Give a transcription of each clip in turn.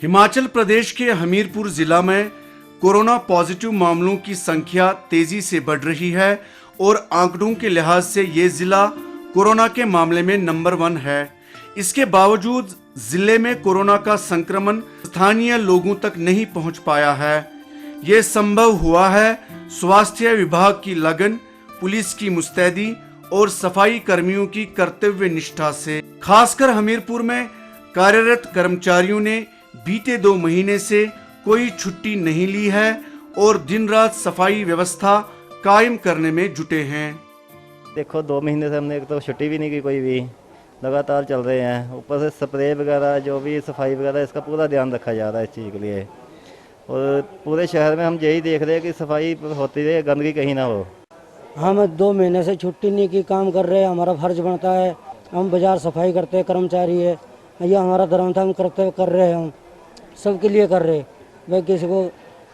हिमाचल प्रदेश के हमीरपुर जिला में कोरोना पॉजिटिव मामलों की संख्या तेजी से बढ़ रही है और आंकड़ों के लिहाज से ये जिला कोरोना के मामले में नंबर 1 है। इसके बावजूद जिले में कोरोना का संक्रमण स्थानीय लोगों तक नहीं पहुंच पाया है। ये संभव हुआ है स्वास्थ्य विभाग की लगन, पुलिस की मुस्तैदी और सफाई कर्मियों की कर्तव्य निष्ठा से। खासकर हमीरपुर में कार्यरत कर्मचारियों ने बीते 2 महीने से कोई छुट्टी नहीं ली है और दिन रात सफाई व्यवस्था कायम करने में जुटे हैं। देखो 2 महीने से हमने एक तो छुट्टी भी नहीं की, कोई भी लगातार चल रहे हैं। ऊपर से स्प्रे वगैरह जो भी सफाई वगैरह इसका पूरा ध्यान रखा जा रहा है इस चीज़ के लिए। और पूरे शहर में हम यही देख रहे हैं कि सफाई होती रहे, गंदगी कहीं ना हो। हम 2 महीने से छुट्टी नहीं की, काम कर रहे हैं, हमारा फर्ज बनता है। हम बाजार सफाई करते हैं, कर्मचारी है, ये हमारा धर्म था, हम कर रहे हैं। हम सबके लिए कर रहे हैं भाई, किसी को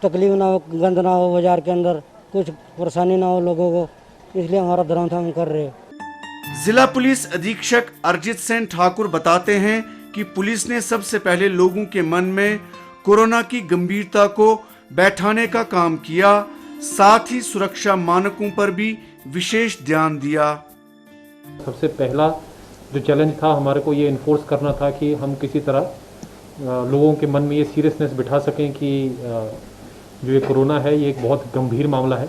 तकलीफ ना हो, गंद ना हो, बाजार के अंदर कुछ परेशानी ना हो लोगों को, इसलिए हमारा धर्म था, हम कर रहे हैं। जिला पुलिस अधीक्षक अर्जित सेन ठाकुर बताते हैं कि पुलिस ने सबसे पहले लोगों के मन में कोरोना की गंभीरता को बैठाने का काम किया, साथ ही सुरक्षा मानकों पर भी विशेष ध्यान दिया। सबसे पहला जो चैलेंज था हमारे को ये इन्फोर्स करना था कि हम किसी तरह लोगों के मन में ये सीरियसनेस बिठा सकें कि जो ये कोरोना है ये एक बहुत गंभीर मामला है।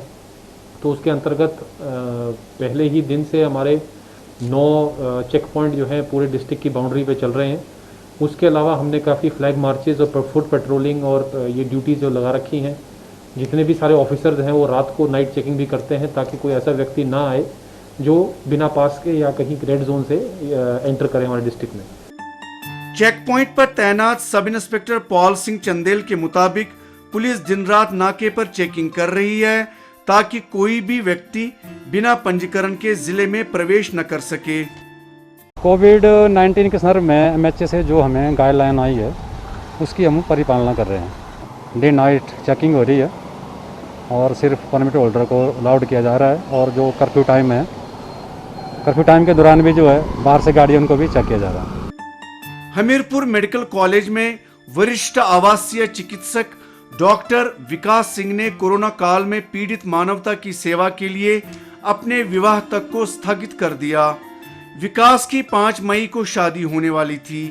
तो उसके अंतर्गत पहले ही दिन से हमारे 9 चेक पॉइंट जो हैं पूरे डिस्ट्रिक्ट की बाउंड्री पे चल रहे हैं। उसके अलावा हमने काफ़ी फ्लैग मार्चेस और फुट पेट्रोलिंग और ये ड्यूटीज़ जो लगा रखी हैं। जितने भी सारे ऑफिसर्स हैं वो रात को नाइट चेकिंग भी करते हैं ताकि कोई ऐसा व्यक्ति ना आए जो बिना पास के या कहीं रेड जोन से एंटर करे हमारे डिस्ट्रिक्ट में। चेक पॉइंट पर तैनात sub inspector Paul Singh Chandel के मुताबिक पुलिस दिन रात नाके पर चेकिंग कर रही है ताकि कोई भी व्यक्ति बिना पंजीकरण के जिले में प्रवेश न कर सके। कोविड-19 के संदर्भ में एमएचए से जो हमें गाइडलाइन आई है उसकी हम परिपालना कर रहे हैं। डे नाइट चेकिंग हो रही है और सिर्फ परमिट होल्डर को अलाउड किया जा रहा है। और जो कर्फ्यू टाइम है, कर्फ्यू टाइम के दौरान भी जो है बाहर से गाड़ियों को भी चेक किया जा रहा है। हमीरपुर मेडिकल कॉलेज में वरिष्ठ आवासीय चिकित्सक डॉक्टर विकास सिंह ने कोरोना काल में पीड़ित मानवता की सेवा के लिए अपने विवाह तक को स्थगित कर दिया। विकास की 5 मई को शादी होने वाली थी।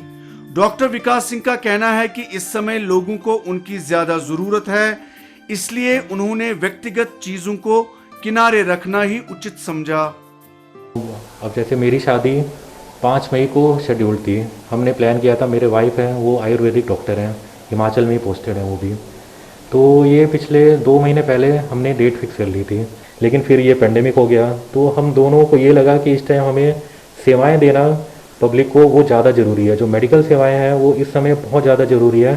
डॉक्टर विकास सिंह का कहना है कि इस समय लोगों को उनकी ज्यादा जरूरत है, इसलिए उन्होंने व्यक्तिगत चीजों को किनारे रखना ही उचित समझा। अब जैसे मेरी शादी 5 मई को शेड्यूल थी, हमने प्लान किया था। मेरे वाइफ हैं वो आयुर्वेदिक डॉक्टर हैं, हिमाचल में ही पोस्टेड हैं वो भी। तो ये पिछले 2 महीने पहले हमने डेट फिक्स कर ली थी, लेकिन फिर ये पेंडेमिक हो गया। तो हम दोनों को ये लगा कि इस टाइम हमें सेवाएं देना पब्लिक को वो ज़्यादा ज़रूरी है। जो मेडिकल सेवाएं हैं वो इस समय बहुत ज़्यादा ज़रूरी है।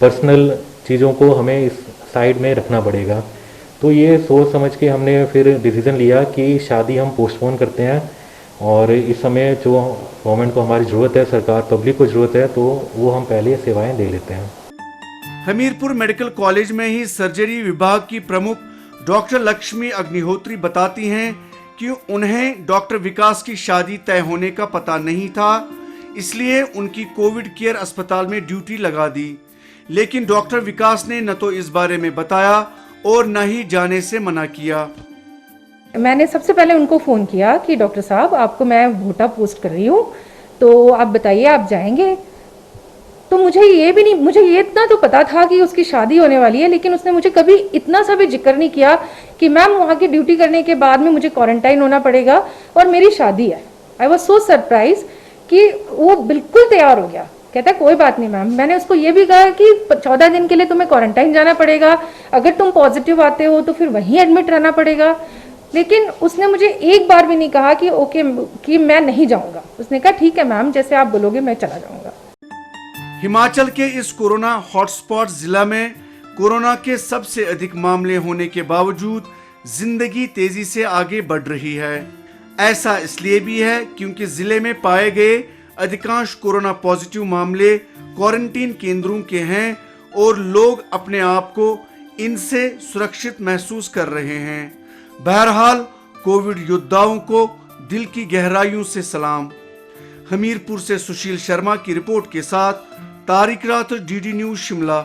पर्सनल चीज़ों को हमें इस साइड में रखना पड़ेगा। तो ये सोच समझ के हमने फिर डिसीज़न लिया कि शादी हम पोस्टपोन करते हैं। और इस समय जो गवर्नमेंट को हमारी ज़रूरत है, सरकार पब्लिक को ज़रूरत है, तो वो हम पहले सेवाएं दे लेते हैं। हमीरपुर मेडिकल कॉलेज में ही सर्जरी विभाग की प्रमुख डॉक्टर लक्ष्मी अग्निहोत्री बताती हैं कि उन्हें डॉक्टर विकास की शादी तय होने का पता नहीं था, इसलिए उनकी कोविड केयर अस्पताल में ड्यूटी लगा दी। लेकिन डॉक्टर विकास ने न तो इस बारे में बताया और न ही जाने से मना किया। मैंने सबसे पहले उनको फ़ोन किया कि डॉक्टर साहब आपको मैं वोटा पोस्ट कर रही हूँ, तो आप बताइए आप जाएंगे। तो मुझे ये इतना तो पता था कि उसकी शादी होने वाली है, लेकिन उसने मुझे कभी इतना सा भी जिक्र नहीं किया कि मैम वहाँ की ड्यूटी करने के बाद में मुझे क्वारंटाइन होना पड़ेगा और मेरी शादी है। आई वॉज सो सरप्राइज कि वो बिल्कुल तैयार हो गया। कहता है कोई बात नहीं मैम। मैंने उसको ये भी कहा कि 14 दिन के लिए तुम्हें क्वारंटाइन जाना पड़ेगा, अगर तुम पॉजिटिव आते हो तो फिर वहीं एडमिट रहना पड़ेगा। लेकिन उसने मुझे एक बार भी नहीं कहा कि ओके कि मैं नहीं जाऊंगा। उसने कहा ठीक है मैम, जैसे आप बोलोगे मैं चला जाऊंगा। हिमाचल के इस कोरोना हॉटस्पॉट जिला में कोरोना के सबसे अधिक मामले होने के बावजूद जिंदगी तेजी से आगे बढ़ रही है। ऐसा इसलिए भी है क्योंकि जिले में पाए गए अधिकांश कोरोना पॉजिटिव मामले क्वारंटीन केंद्रों के हैं और लोग अपने आप को इनसे सुरक्षित महसूस कर रहे हैं। बहरहाल कोविड योद्धाओं को दिल की गहराइयों से सलाम। हमीरपुर से सुशील शर्मा की रिपोर्ट के साथ तारिक रात, डीडी न्यूज शिमला।